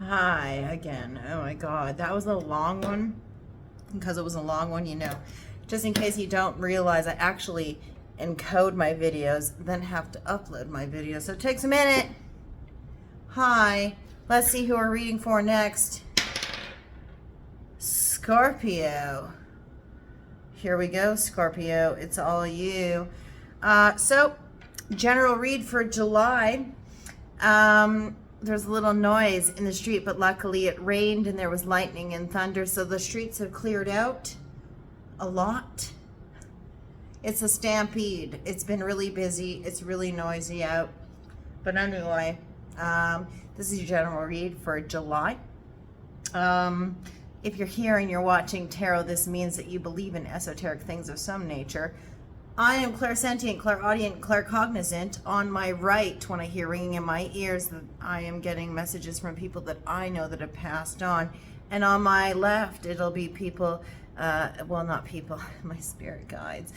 Hi again. Oh my god, that was a long one. Because it was a long one, you know, just in case you don't realize, I actually encode my videos, then have to upload my videos, so it takes a minute. Hi, let's see who we're reading for next. Scorpio. Here we go, Scorpio, it's all you. So general read for July. There's a little noise in the street, but luckily it rained and there was lightning and thunder, so the streets have cleared out a lot. It's a stampede. It's been really busy. It's really noisy out. But anyway, this is your general read for July. If you're here and you're watching tarot, this means that you believe in esoteric things of some nature. I am clairsentient, clairaudient, claircognizant. On my right, when I hear ringing in my ears, that I am getting messages from people that I know that have passed on. And on my left, it'll be people, well, not people, my spirit guides.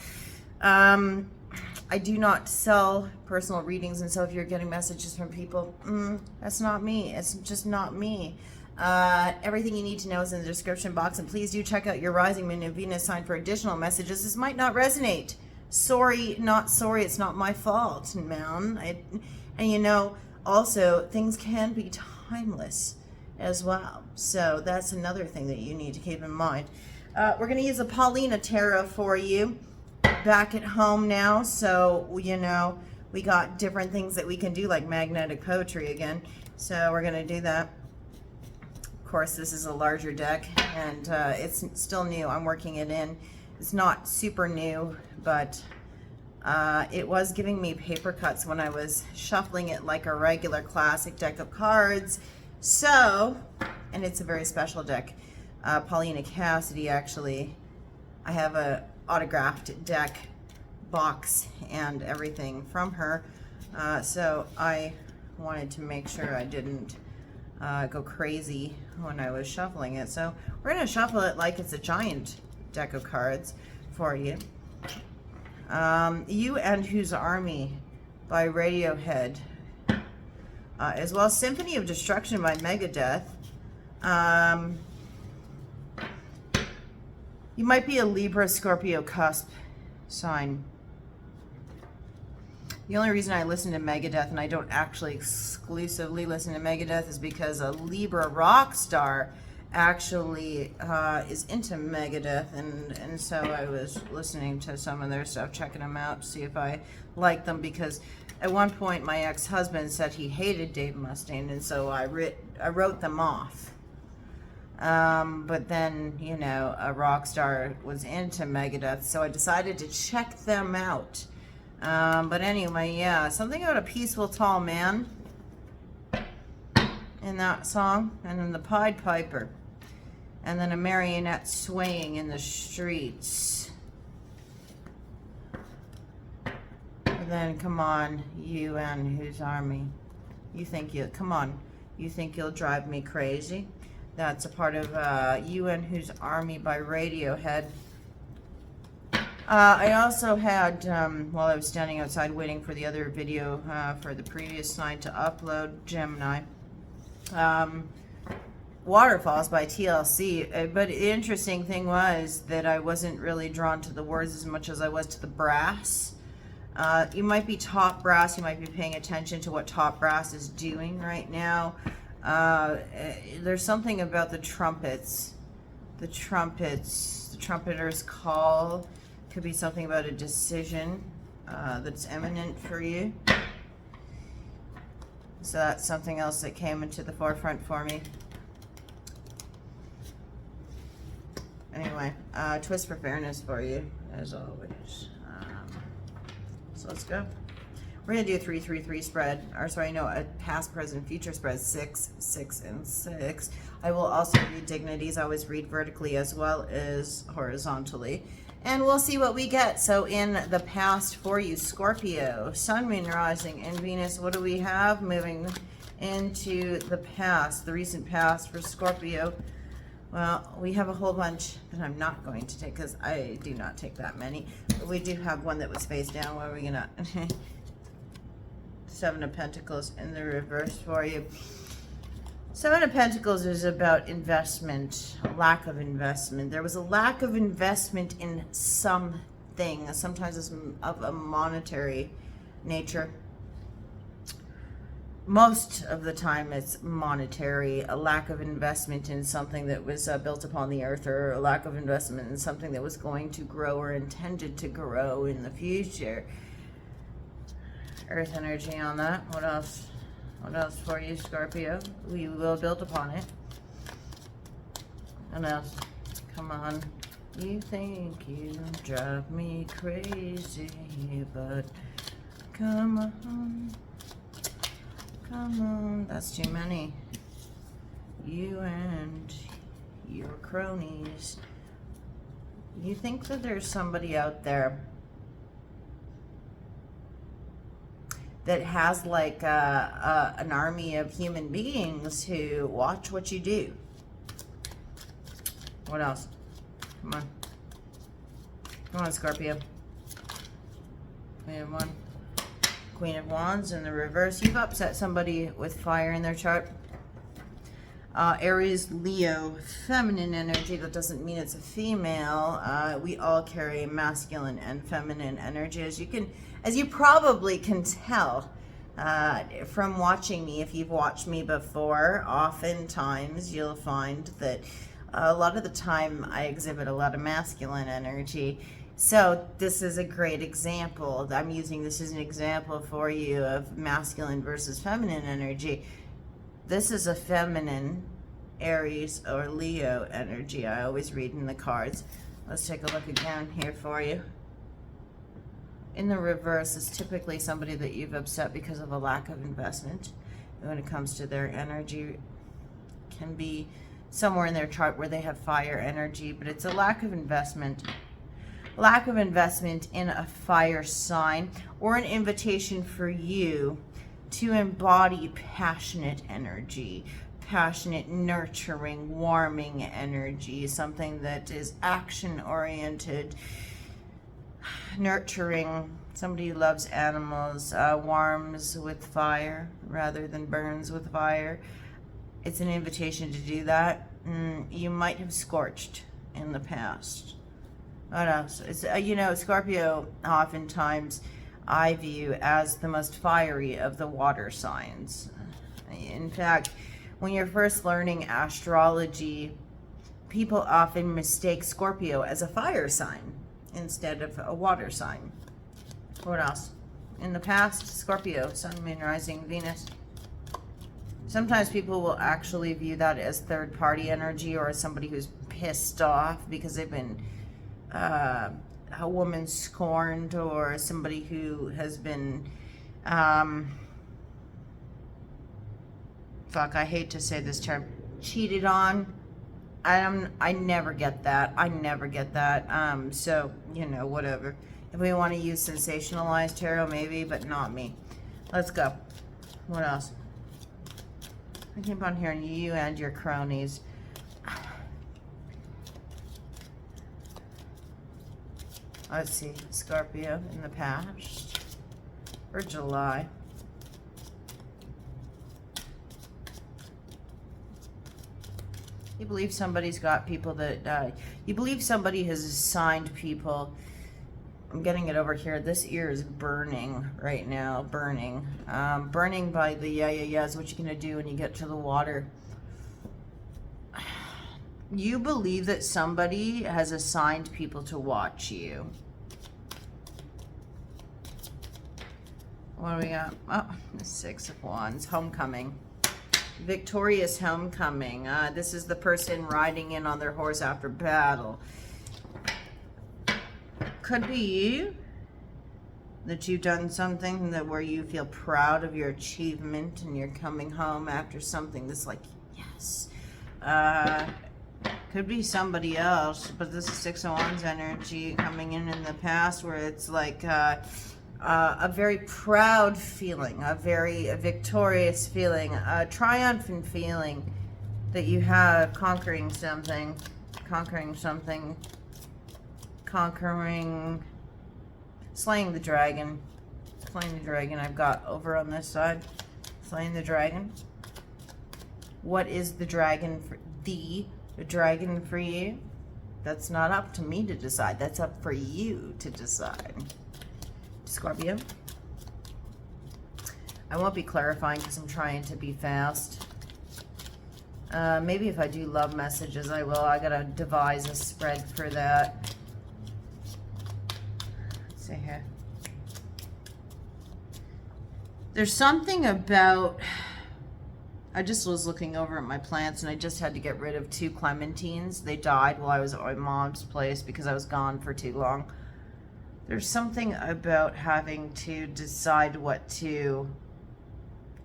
I do not sell personal readings, and so if you're getting messages from people, that's not me. It's just not me. Everything you need to know is in the description box, and please do check out your rising moon and Venus sign for additional messages. This might not resonate. Sorry, not sorry. It's not my fault, man. And you know, also things can be timeless as well. So that's another thing that you need to keep in mind. We're going to use a Paulina Tarot for you. Back at home now, so you know we got different things that we can do, like magnetic poetry again. So we're going to do that. Of course, this is a larger deck, and it's still new. I'm working it in. It's not super new, but it was giving me paper cuts when I was shuffling it like a regular classic deck of cards. So, and it's a very special deck. Paulina Cassidy, actually, I have a autographed deck box and everything from her. So I wanted to make sure I didn't go crazy when I was shuffling it. So we're going to shuffle it like it's a giant deck of cards for you. You and Whose Army by Radiohead, as well as Symphony of Destruction by Megadeth. You might be a Libra, Scorpio cusp sign. The only reason I listen to Megadeth, and I don't actually exclusively listen to Megadeth, is because a Libra rock star actually is into Megadeth, and so I was listening to some of their stuff, checking them out to see if I like them, because at one point my ex-husband said he hated Dave Mustaine, and so I wrote them off. But then, you know, a rock star was into Megadeth, so I decided to check them out. But anyway, yeah, something about a peaceful tall man in that song, and then the Pied Piper, and then a marionette swaying in the streets. And then, come on, you and Whose Army. You think you'll drive me crazy? That's a part of You and Whose Army by Radiohead. I also had, while I was standing outside waiting for the other video for the previous sign to upload, Gemini, Waterfalls by TLC. But the interesting thing was that I wasn't really drawn to the words as much as I was to the brass. You might be top brass. You might be paying attention to what top brass is doing right now. There's something about the trumpets. The trumpeter's call. Could be something about a decision that's imminent for you. So that's something else that came into the forefront for me. Anyway, twist for fairness for you, as always. So let's go. We're going to do a 3-3-3 spread, or sorry, no, a past, present, future spread, 6, 6, and 6. I will also read dignities. I always read vertically as well as horizontally. And we'll see what we get. So in the past for you, Scorpio, Sun, Moon, Rising, and Venus, what do we have moving into the past, the recent past for Scorpio? Well, we have a whole bunch that I'm not going to take because I do not take that many. But we do have one that was face down. What are we going to... Seven of Pentacles in the reverse for you. Seven of Pentacles is about investment, lack of investment. There was a lack of investment in something. Sometimes it's of a monetary nature. Most of the time it's monetary, a lack of investment in something that was built upon the earth, or a lack of investment in something that was going to grow or intended to grow in the future. Earth energy on that. What else? What else for you, Scorpio? We will build upon it. What else? Come on. You think you drive me crazy, but come on. Come on. That's too many. You and your cronies. You think that there's somebody out there that has like an army of human beings who watch what you do. What else? Come on. Come on, Scorpio. We have one. Queen of Wands in the reverse. You've upset somebody with fire in their chart. Aries, Leo, feminine energy. That doesn't mean it's a female. We all carry masculine and feminine energy. As you probably can tell from watching me, if you've watched me before, oftentimes you'll find that a lot of the time I exhibit a lot of masculine energy. So this is a great example. I'm using this as an example for you of masculine versus feminine energy. This is a feminine Aries or Leo energy. I always read in the cards. Let's take a look again here for you. In the reverse is typically somebody that you've upset because of a lack of investment. When it comes to their energy, can be somewhere in their chart where they have fire energy, but it's a lack of investment. Lack of investment in a fire sign, or an invitation for you to embody passionate energy, passionate, nurturing, warming energy, something that is action-oriented, nurturing, somebody who loves animals, warms with fire rather than burns with fire. It's an invitation to do that. You might have scorched in the past. What else? It's, Scorpio oftentimes I view as the most fiery of the water signs. In fact, when you're first learning astrology, people often mistake Scorpio as a fire sign instead of a water sign. What else? In the past, Scorpio, Sun, Moon, Rising, Venus. Sometimes people will actually view that as third party energy, or as somebody who's pissed off because they've been a woman scorned, or somebody who has been I hate to say this term, cheated on. I never get that. So, whatever. If we want to use sensationalized tarot, maybe, but not me. Let's go. What else? I keep on hearing you and your cronies. Let's see, Scorpio in the past, or July. You believe somebody's got people that, you believe somebody has assigned people. I'm getting it over here. This ear is burning right now, burning. Burning by the yeah. What you gonna do when you get to the water? You believe that somebody has assigned people to watch you. What do we got? Oh, the Six of Wands. Homecoming. Victorious homecoming. This is the person riding in on their horse after battle. Could be you. That you've done something where you feel proud of your achievement and you're coming home after something that's like, yes. Could be somebody else, but this is Six of Wands energy coming in the past, where it's like a very proud feeling, a very victorious feeling, a triumphant feeling that you have conquering, slaying the dragon. I've got over on this side, slaying the dragon. What is the dragon for you? That's not up to me to decide. That's up for you to decide. Scorpio. I won't be clarifying because I'm trying to be fast. Maybe if I do love messages, I will. I gotta devise a spread for that. Let's see here. There's something about... I just was looking over at my plants and I just had to get rid of 2 clementines. They died while I was at my mom's place because I was gone for too long. There's something about having to decide what to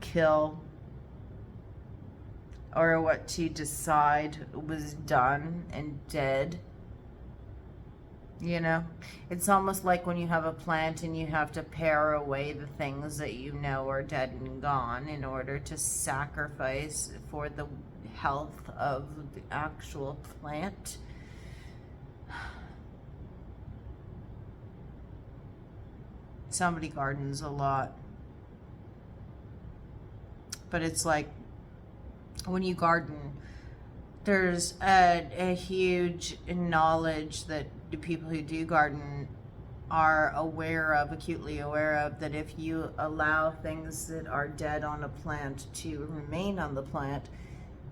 kill or what to decide was done and dead. You know, it's almost like when you have a plant and you have to pare away the things that you know are dead and gone in order to sacrifice for the health of the actual plant. Somebody gardens a lot. But it's like when you garden, there's a huge knowledge that the people who do garden are aware of, acutely aware of, that if you allow things that are dead on a plant to remain on the plant,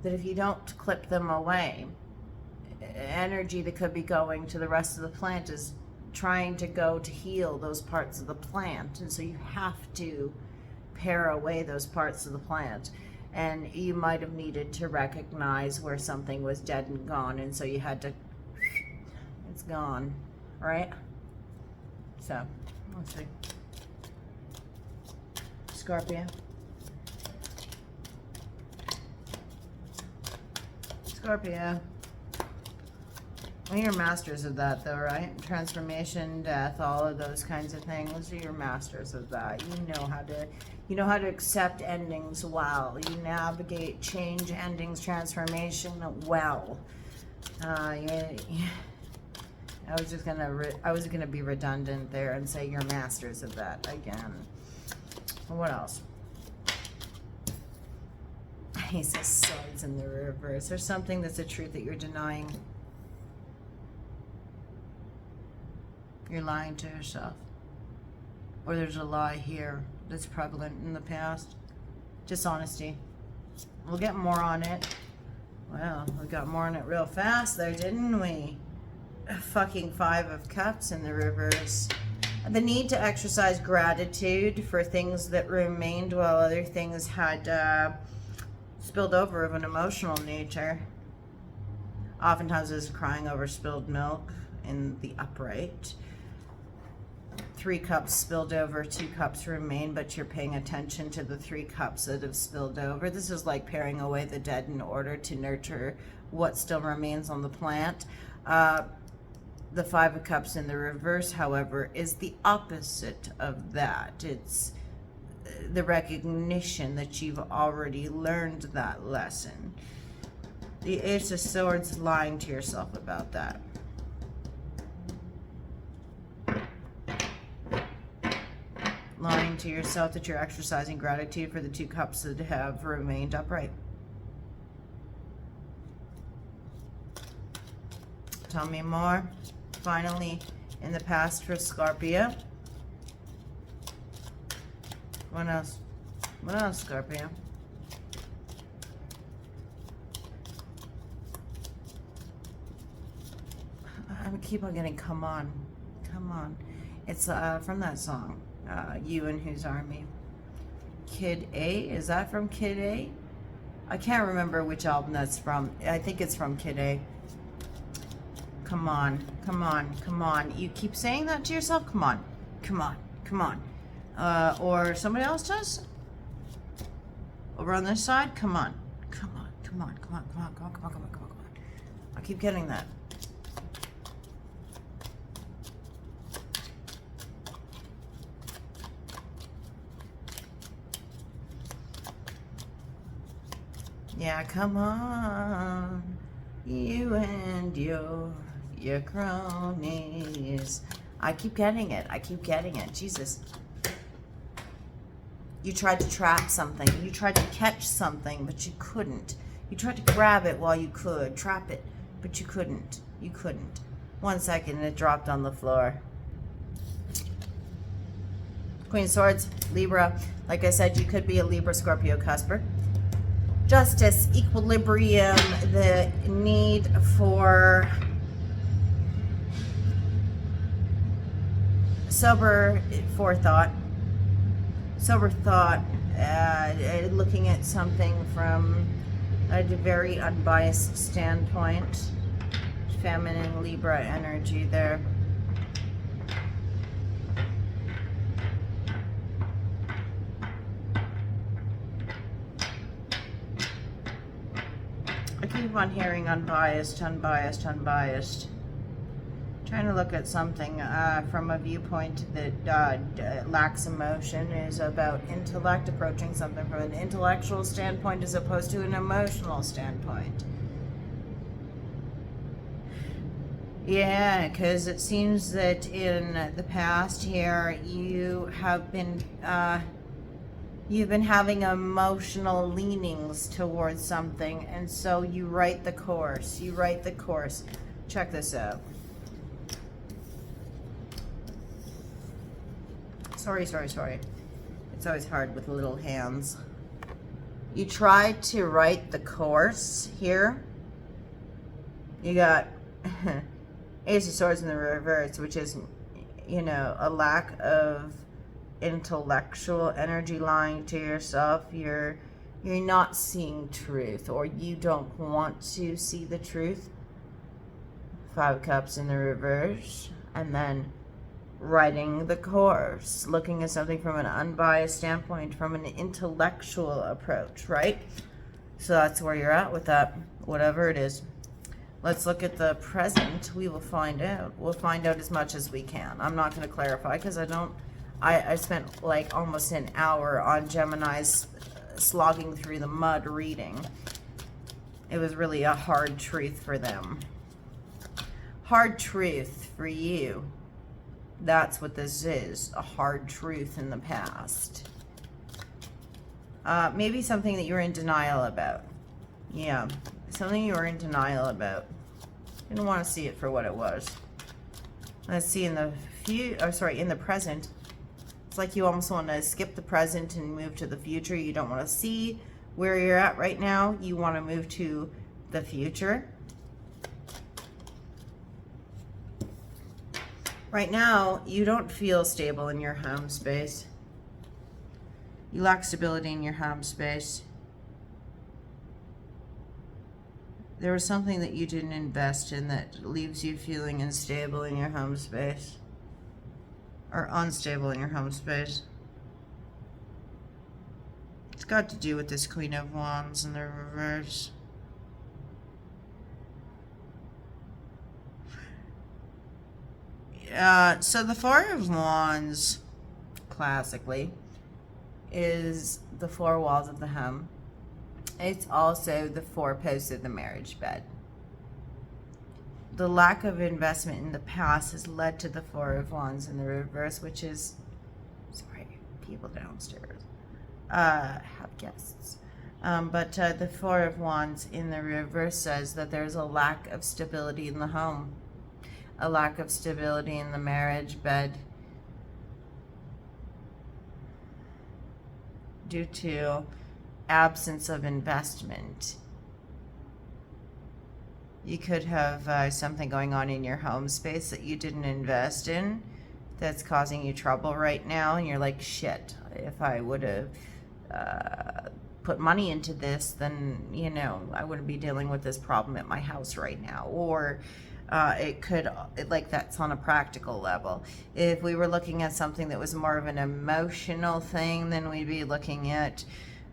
that if you don't clip them away, energy that could be going to the rest of the plant is trying to go to heal those parts of the plant. And so you have to pare away those parts of the plant. And you might have needed to recognize where something was dead and gone, and so you had to, it's gone, right? So, let's see. Scorpio. Scorpio. Well, you're masters of that though, right? Transformation, death, all of those kinds of things. You're masters of that. You know how to accept endings well. You navigate change, endings, transformation well. I was gonna be redundant there and say you're masters of that again. What else? He says swords in the reverse. There's something that's a truth that you're denying. You're lying to yourself. Or there's a lie here that's prevalent in the past. Dishonesty. We'll get more on it. Well, we got more on it real fast there, didn't we? Fucking 5 of Cups in the reverse. The need to exercise gratitude for things that remained while other things had spilled over of an emotional nature. Oftentimes there's crying over spilled milk in the upright. 3 cups spilled over, 2 cups remain, but you're paying attention to the 3 cups that have spilled over. This is like paring away the dead in order to nurture what still remains on the plant. The 5 of Cups in the reverse, however, is the opposite of that. It's the recognition that you've already learned that lesson. The Ace of Swords, lying to yourself about that. Lying to yourself that you're exercising gratitude for the 2 cups that have remained upright. Tell me more. Finally, in the past for Scorpio. What else? What else, Scorpio? I keep on getting come on. Come on. It's from that song. You and Whose Army. Kid A, is that from Kid A? I can't remember which album that's from. I think it's from Kid A. Come on, come on, come on. You keep saying that to yourself? Come on, come on, come on. Or somebody else does? Over on this side? Come on, come on, come on, come on, come on, come on, come on, come on, come on, come on. I keep getting that. Yeah, come on, you and your cronies. I keep getting it. I keep getting it. Jesus. You tried to trap something. You tried to catch something, but you couldn't. You tried to grab it while you could, trap it, but you couldn't. You couldn't. 1 second and it dropped on the floor. Queen of Swords, Libra. Like I said, you could be a Libra, Scorpio, cusper. Justice, equilibrium, the need for sober forethought, sober thought, looking at something from a very unbiased standpoint. Feminine Libra energy there. I keep on hearing unbiased, unbiased, unbiased. Trying to look at something from a viewpoint that lacks emotion, is about intellect, approaching something from an intellectual standpoint as opposed to an emotional standpoint. Yeah, because it seems that in the past here you have been you've been having emotional leanings towards something, and so you write the course. You write the course. Check this out. Sorry. It's always hard with little hands. You try to write the course here. You got Ace of Swords in the reverse, which is, you know, a lack of intellectual energy, lying to yourself. You're not seeing truth, or you don't want to see the truth. 5 of Cups in the reverse, and then writing the course, looking at something from an unbiased standpoint, from an intellectual approach, right? So that's where you're at with that, whatever it is. Let's look at the present. We will find out. We'll find out as much as we can. I'm not going to clarify because I spent like almost an hour on Gemini's slogging through the mud reading. It was really a hard truth for them. Hard truth for you. That's what this is, a hard truth in the past. Maybe something that you're in denial about. Yeah, something you were in denial about. Didn't want to see it for what it was. Let's see, in the in the present. It's like you almost want to skip the present and move to the future. You don't want to see where you're at right now. You want to move to the future. Right now, you don't feel stable in your home space. You lack stability in your home space. There was something that you didn't invest in that leaves you feeling unstable in your home space. Or unstable in your home space. It's got to do with this Queen of Wands in the reverse. So the Four of Wands, classically, is the 4 walls of the home. It's also the 4 posts of the marriage bed. The lack of investment in the past has led to the 4 of Wands in the reverse, which is, sorry, people downstairs have guests. But the 4 of Wands in the reverse says that there's a lack of stability in the home. A lack of stability in the marriage bed due to absence of investment. You could have something going on in your home space that you didn't invest in that's causing you trouble right now, and you're like, shit, if I would have put money into this, then, you know, I wouldn't be dealing with this problem at my house right now. Or it could, like, that's on a practical level. If we were looking at something that was more of an emotional thing, then we'd be looking at,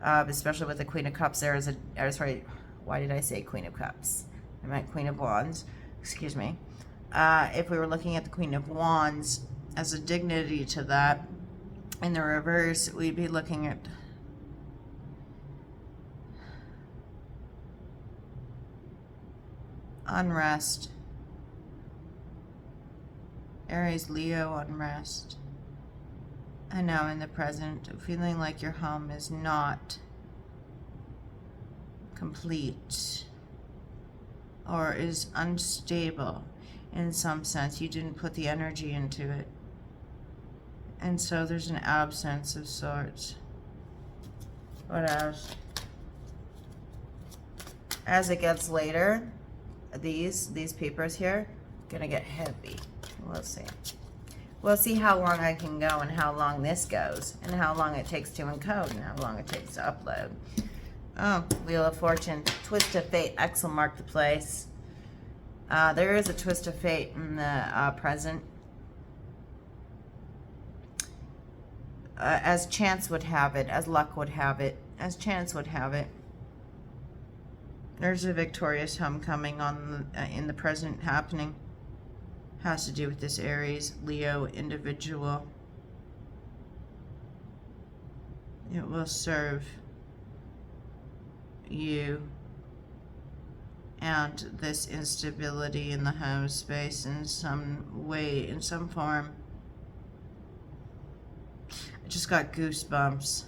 especially with the Queen of Cups, there is sorry, why did I say Queen of Cups? I meant Queen of Wands, excuse me. If we were looking at the Queen of Wands as a dignity to that, in the reverse, we'd be looking at unrest. Aries, Leo, unrest. And now in the present, feeling like your home is not complete, or is unstable in some sense. You didn't put the energy into it. And so there's an absence of sorts. What else? As it gets later, these papers here, gonna get heavy. We'll see. We'll see how long I can go and how long this goes and how long it takes to encode and how long it takes to upload. Oh, Wheel of Fortune, Twist of Fate, X will mark the place. There is a Twist of Fate in the present. As chance would have it, as luck would have it, as chance would have it. There's a victorious homecoming on in the present happening. Has to do with this Aries, Leo individual. It will serve you and this instability in the home space in some way, in some form. I just got goosebumps.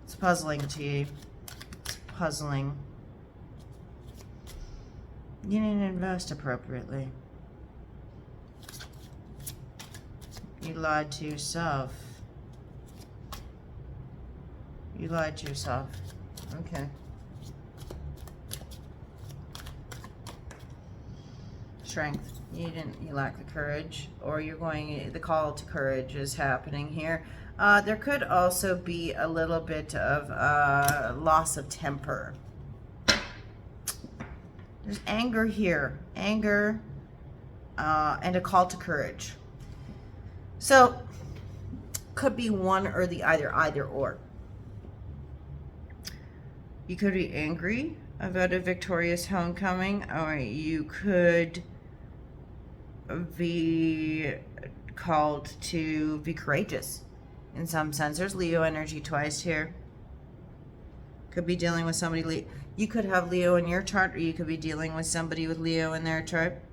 It's puzzling to you. It's puzzling. You didn't invest appropriately. You lied to yourself. You lied to yourself. Okay. Strength. You lack the courage, or the call to courage is happening here. There could also be a little bit of loss of temper. There's anger here. Anger and a call to courage. So, could be one or the either or. You could be angry about a victorious homecoming, or you could be called to be courageous in some sense. There's Leo energy twice here. Could be dealing with somebody. You could have Leo in your chart, or you could be dealing with somebody with Leo in their chart.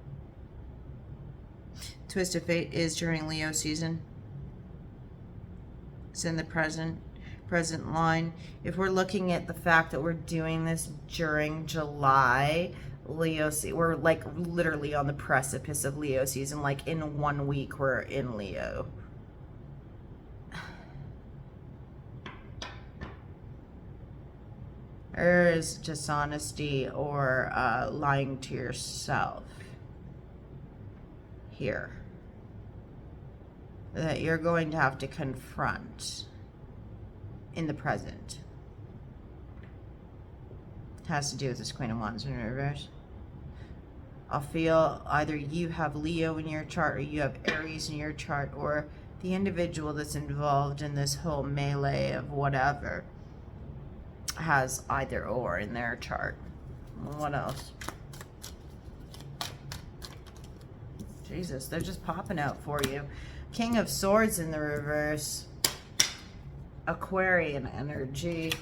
Twist of Fate is during Leo season. It's in the present line. If we're looking at the fact that we're doing this during July, we're like literally on the precipice of Leo season. Like in 1 week, we're in Leo. There is dishonesty or lying to yourself here that you're going to have to confront in the present. It has to do with this Queen of Wands in reverse. I'll feel either you have Leo in your chart, or you have Aries in your chart, or the individual that's involved in this whole melee of whatever has either or in their chart. What else? Jesus, they're just popping out for you. King of Swords in the reverse. Aquarian energy.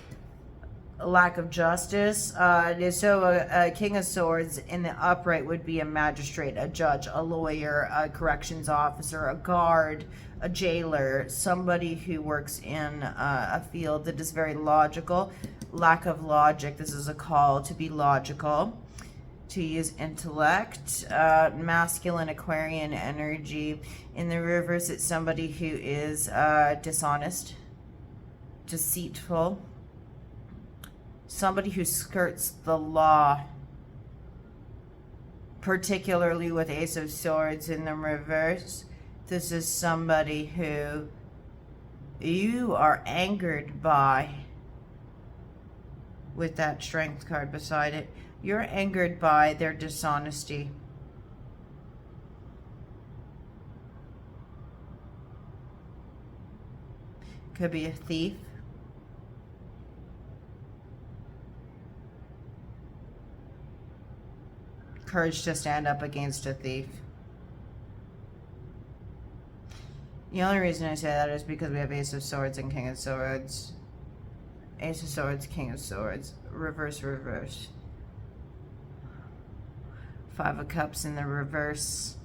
A lack of justice. A King of Swords in the upright would be a magistrate, a judge, a lawyer, a corrections officer, a guard, a jailer, somebody who works in a field that is very logical. Lack of logic. This is a call to be logical, to use intellect. Masculine Aquarian energy. In the reverse, it's somebody who is dishonest, deceitful, somebody who skirts the law, particularly with Ace of Swords in the reverse. This is somebody who you are angered by, with that Strength card beside it. You're angered by their dishonesty. Could be a thief. Courage to stand up against a thief. The only reason I say that is because we have Ace of Swords and King of Swords. Ace of Swords, King of Swords. Reverse, reverse. 5 of Cups in the reverse.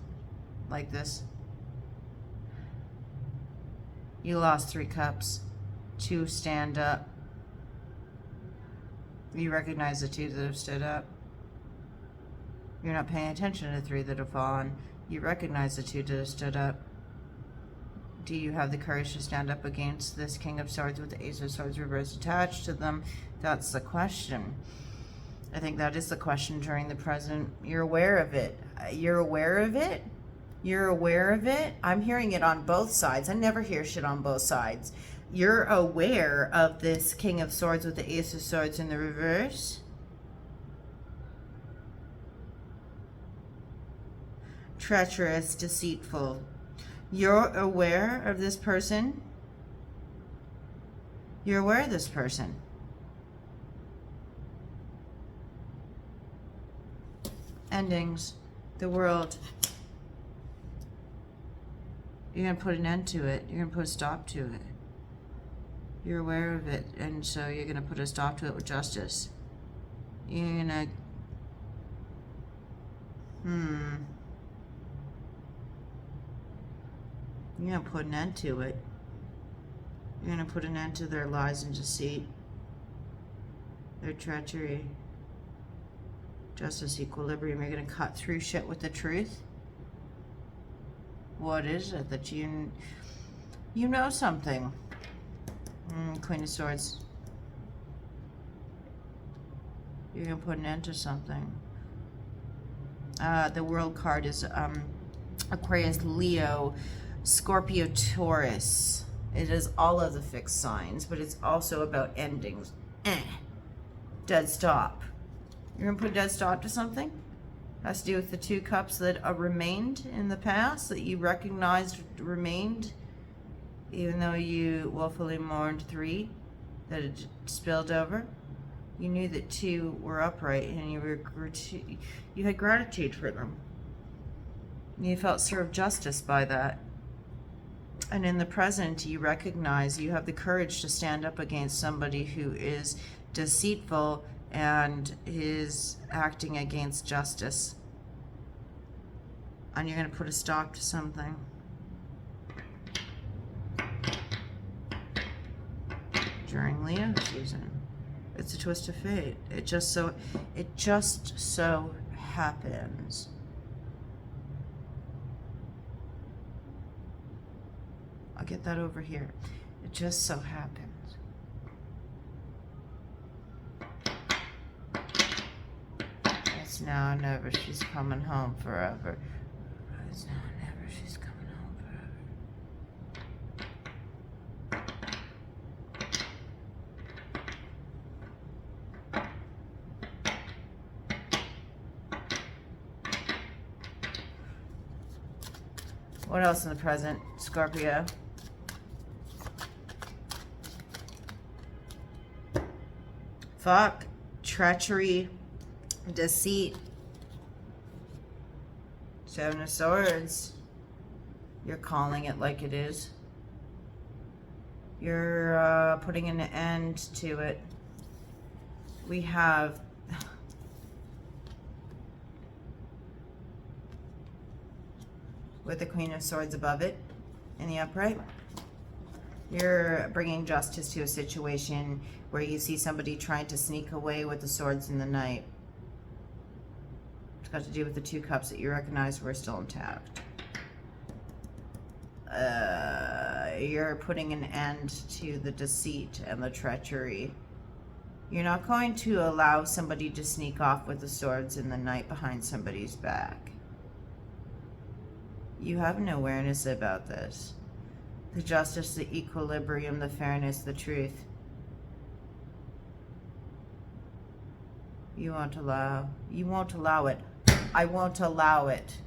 Like this. You lost 3 cups. 2 stand up. You recognize the 2 that have stood up. You're not paying attention to the 3 that have fallen. You recognize the 2 that have stood up. Do you have the courage to stand up against this King of Swords with the Ace of Swords reversed attached to them? That's the question. I think that is the question during the present. You're aware of it. You're aware of it? You're aware of it? I'm hearing it on both sides. I never hear shit on both sides. You're aware of this King of Swords with the Ace of Swords in the reverse? Treacherous, deceitful. You're aware of this person? You're aware of this person. Endings. The world. You're going to put an end to it. You're going to put a stop to it. You're aware of it, and so you're going to put a stop to it with justice. You're going to... You're going to put an end to it. You're going to put an end to their lies and deceit. Their treachery. Justice, equilibrium. You're going to cut through shit with the truth. What is it that you know something? Queen of Swords. You're going to put an end to something. The World card is Aquarius, Leo, Scorpio, Taurus. It is all of the fixed signs, but it's also about endings. Dead stop. You're going to put a dead stop to something? Has to do with the 2 cups that remained in the past, that you recognized remained, even though you willfully mourned 3 that had spilled over. You knew that 2 were upright, and you had gratitude for them. You felt served justice by that. And in the present, you recognize you have the courage to stand up against somebody who is deceitful and is acting against justice. And you're going to put a stop to something. During Leo season. It's a twist of fate. It just so happens. I'll get that over here. It just so happens. It's now or never. She's coming home forever. It's now or never. She's coming home forever. What else in the present? Scorpio. Fuck. Treachery. Deceit. 7 of Swords. You're calling it like it is. You're putting an end to it. We have with the Queen of Swords above it in the upright. You're bringing justice to a situation where you see somebody trying to sneak away with the swords in the night. It's got to do with the 2 cups that you recognize were still intact. You're putting an end to the deceit and the treachery. You're not going to allow somebody to sneak off with the swords in the night behind somebody's back. You have an awareness about this. The justice, the equilibrium, the fairness, the truth. You won't allow it. I won't allow it.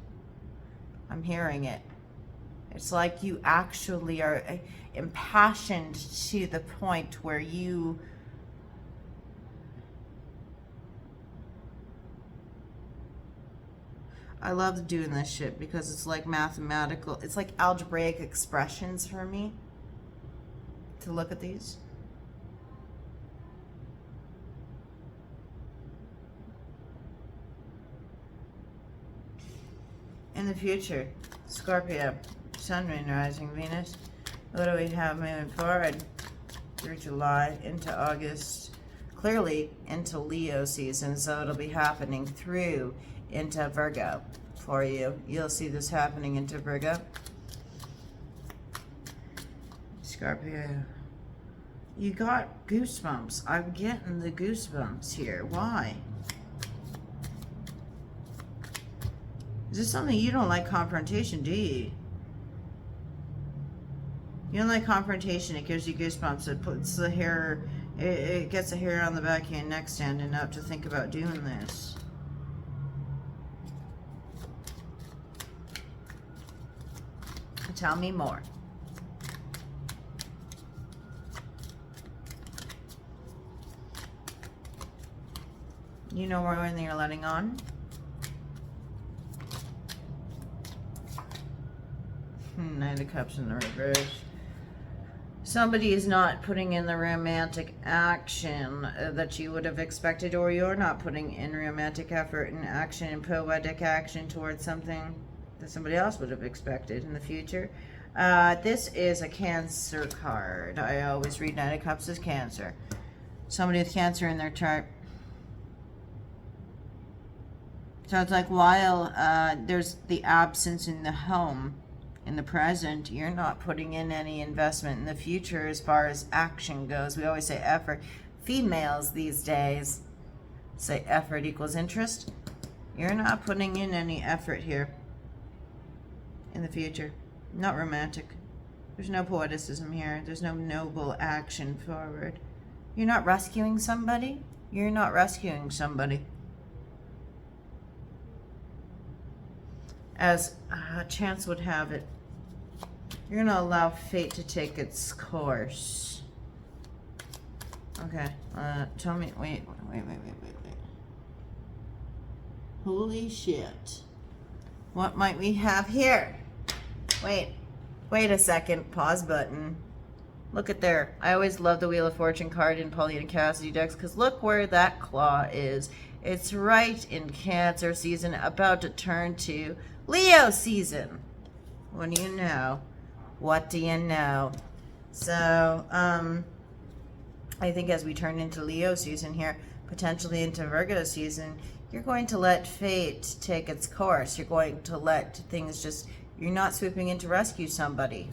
I'm hearing it. It's like you actually are impassioned to the point where you I love doing this shit because it's like mathematical, it's like algebraic expressions for me to look at these. In the future, Scorpio, Sun, Moon, Rising, Venus, What do we have moving forward through July into August? Clearly into Leo season, so it'll be happening through into Virgo for you. You'll see this happening into Virgo. Scorpio. You got goosebumps. I'm getting the goosebumps here. Why? Is this something you don't like confrontation, do you? You don't like confrontation. It gives you goosebumps. It puts the hair, it gets the hair on the back of your neck standing up to think about doing this. Tell me more. You know when you're letting on? Nine of Cups in the reverse. Somebody is not putting in the romantic action that you would have expected, or you're not putting in romantic effort and action and poetic action towards something that somebody else would have expected in the future. This is a Cancer card. I always read Nine of Cups as Cancer. Somebody with Cancer in their chart. So it's like while there's the absence in the home, in the present, you're not putting in any investment in the future as far as action goes. We always say effort. Females these days say effort equals interest. You're not putting in any effort here in the future. Not romantic. There's no poeticism here. There's no noble action forward. You're not rescuing somebody. You're not rescuing somebody. As chance would have it, you're going to allow fate to take its course. Okay, tell me, wait. Holy shit. What might we have here? Wait a second, pause button. Look at there. I always love the Wheel of Fortune card in Paulina Cassidy decks, because look where that claw is. It's right in Cancer season, about to turn to Leo season. What do you know? What do you know? So, I think as we turn into Leo season here, potentially into Virgo season, you're going to let fate take its course. You're going to let things just, you're not swooping in to rescue somebody.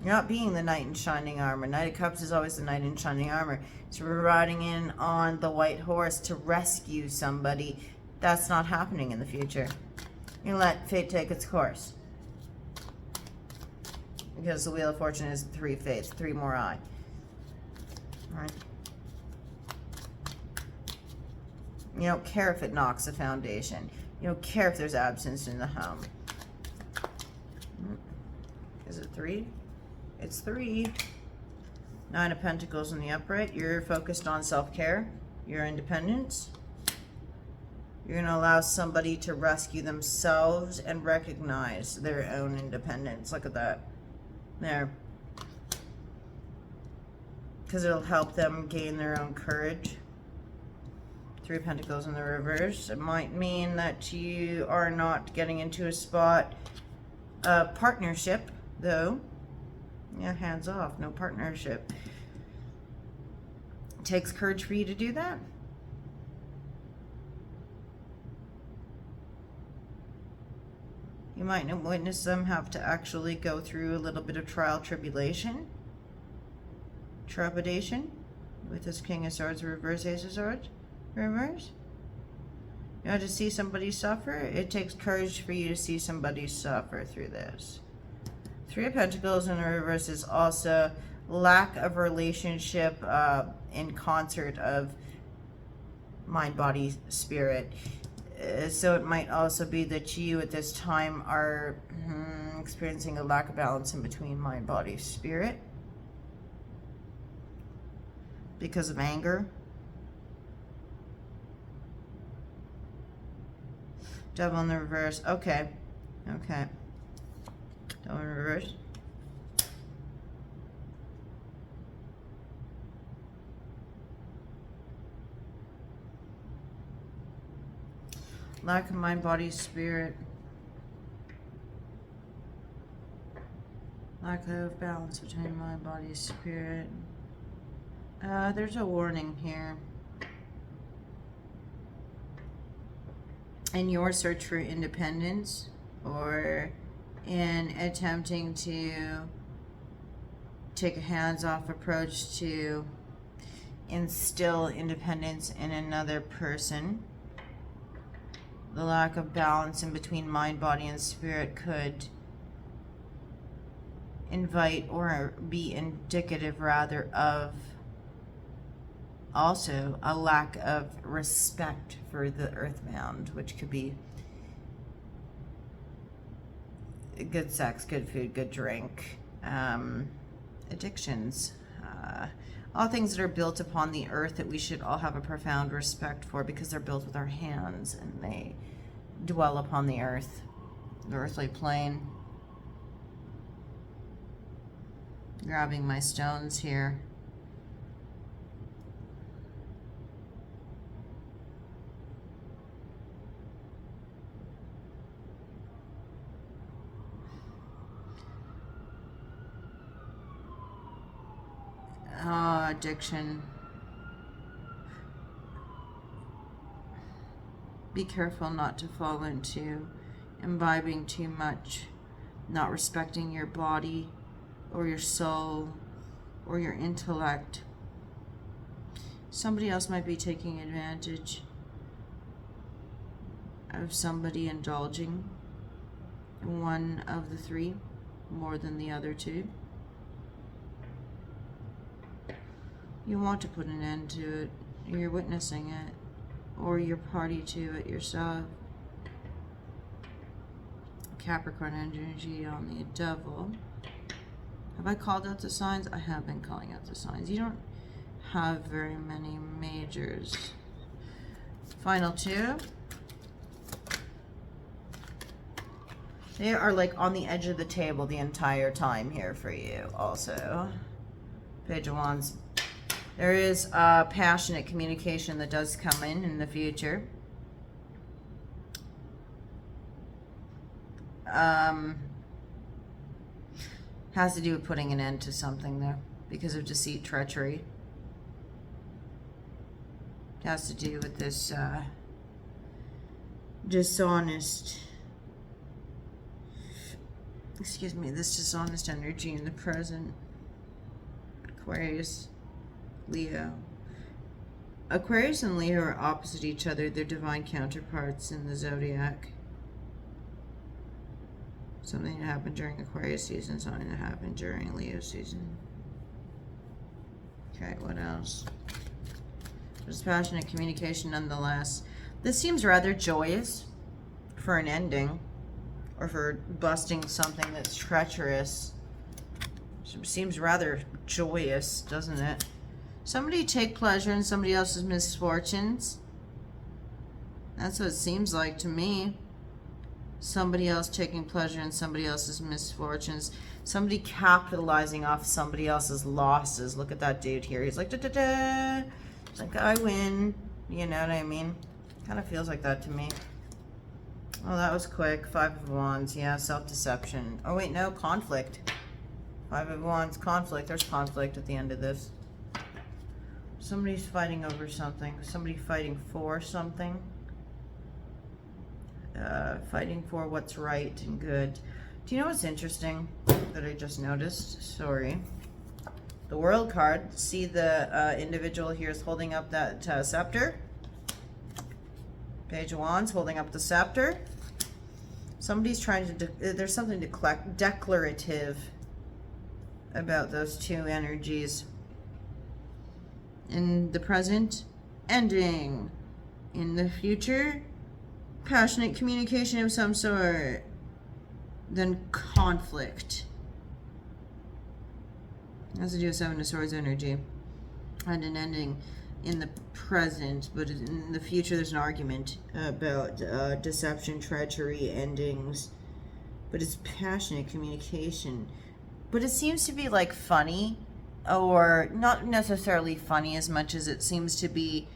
You're not being the knight in shining armor. Knight of Cups is always the knight in shining armor. So we're riding in on the white horse to rescue somebody. That's not happening in the future. You let fate take its course. Because the Wheel of Fortune is 3 fates, 3 more eye. Alright. You don't care if it knocks the foundation. You don't care if there's absence in the home. Is it 3? It's 3. 9 of Pentacles in the upright. You're focused on self-care, your independence. You're going to allow somebody to rescue themselves and recognize their own independence. Look at that. There. Because it'll help them gain their own courage. 3 of Pentacles in the reverse. It might mean that you are not getting into a spot of partnership, though. Yeah, hands off. No partnership. It takes courage for you to do that. You might witness them have to actually go through a little bit of trial, tribulation, trepidation, with this King of Swords, reverse, Ace of Swords, reverse. You know, to see somebody suffer, it takes courage for you to see somebody suffer through this. 3 of Pentacles in the reverse is also lack of relationship in concert of mind, body, spirit. So it might also be that you at this time are experiencing a lack of balance in between mind, body, spirit because of anger. Devil in the reverse. Okay. Okay. Devil in reverse. Lack of mind, body, spirit. Lack of balance between mind, body, spirit. There's a warning here. In your search for independence, or in attempting to take a hands-off approach to instill independence in another person, the lack of balance in between mind, body, and spirit could invite or be indicative rather of also a lack of respect for the earthbound, which could be good sex, good food, good drink, addictions, all things that are built upon the earth that we should all have a profound respect for, because they're built with our hands and they dwell upon the earth, the earthly plane. Grabbing my stones here. Addiction. Be careful not to fall into imbibing too much, not respecting your body or your soul or your intellect. Somebody else might be taking advantage of somebody indulging in one of the three more than the other two. You want to put an end to it. You're witnessing it, or you're party to it yourself. Capricorn energy on the devil. Have I called out the signs? I have been calling out the signs. You don't have very many majors. Final two. They are like on the edge of the table the entire time here for you also. Page of Wands. There is passionate communication that does come in the future. Has to do with putting an end to something though, because of deceit, treachery. Has to do with this dishonest, this dishonest energy in the present. Aquarius, Leo. Aquarius and Leo are opposite each other. They're divine counterparts in the zodiac. Something that happened during Aquarius season, something that happened during Leo season. Okay, what else? There's passionate communication nonetheless. This seems rather joyous for an ending, or for busting something that's treacherous. Seems rather joyous, doesn't it? Somebody take pleasure in somebody else's misfortunes. That's what it seems like to me. Somebody else taking pleasure in somebody else's misfortunes. Somebody capitalizing off somebody else's losses. Look at that dude here. He's like, da da da. It's like, I win. You know what I mean? Kind of feels like that to me. Oh, that was quick. 5 of Wands. Yeah, self-deception. Oh, wait, no. Conflict. 5 of Wands. Conflict. There's conflict at the end of this. Somebody's fighting over something. Somebody fighting for something. Fighting for what's right and good. Do you know what's interesting that I just noticed? Sorry. The World card. See the individual here is holding up that scepter. Page of Wands holding up the scepter. Somebody's trying to, there's something declarative about those two energies. In the present, ending. In the future, passionate communication of some sort. Then conflict. It has to do with 7 of Swords energy. And an ending in the present, but in the future there's an argument about deception, treachery, endings. But it's passionate communication. But it seems to be like funny, or not necessarily funny as much as it seems to be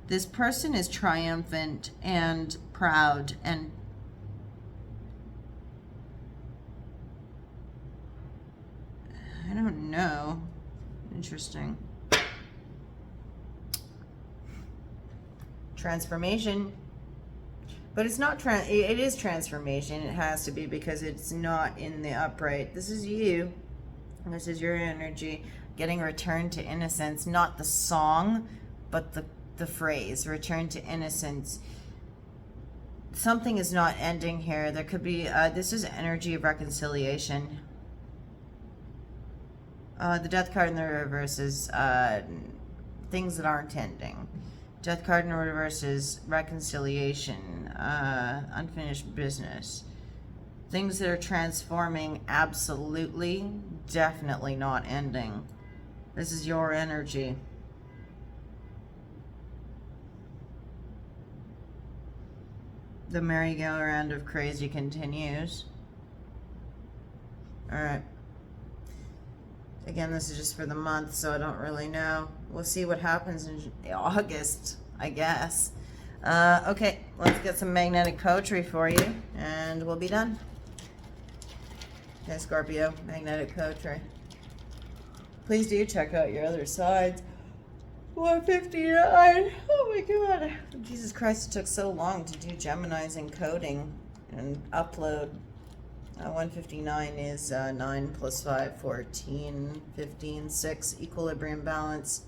this person is triumphant and proud and don't know. Interesting. Transformation. But it's not, it is transformation. It has to be, because it's not in the upright. This is you. This is your energy. Getting returned to innocence. Not the song, but the phrase. Return to innocence. Something is not ending here. There could be, this is energy of reconciliation. The death card in the reverse is things that aren't ending. Death card in the reverse is reconciliation, unfinished business. Things that are transforming, absolutely, definitely not ending. This is your energy. The merry-go-round of crazy continues. Alright. Again, this is just for the month, so I don't really know. We'll see what happens in August, I guess. Okay, let's get some magnetic poetry for you, and we'll be done. Okay, Scorpio, magnetic poetry. Please do check out your other sides. 159. Oh my god. Jesus Christ, it took so long to do Gemini's encoding and upload. 159 is 9 plus 5, 14, 15, 6, equilibrium balance.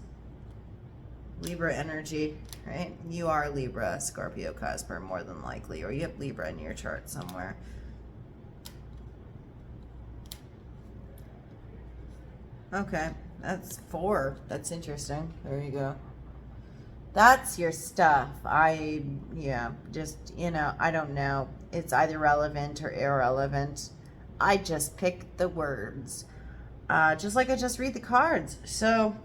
Libra energy, right? You are Libra, Scorpio Cosper, more than likely, or you have Libra in your chart somewhere. Okay, that's 4. That's interesting. There you go. That's your stuff. Yeah, just, you know, I don't know. It's either relevant or irrelevant. I just pick the words. Just like I just read the cards. So,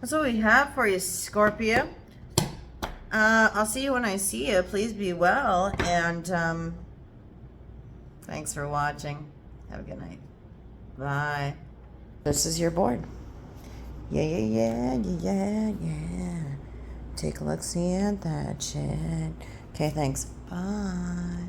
that's what we have for you, Scorpio. I'll see you when I see you. Please be well. And, thanks for watching. Have a good night. Bye. This is your board. Yeah. Take a look, see at that shit. Okay, thanks. Bye.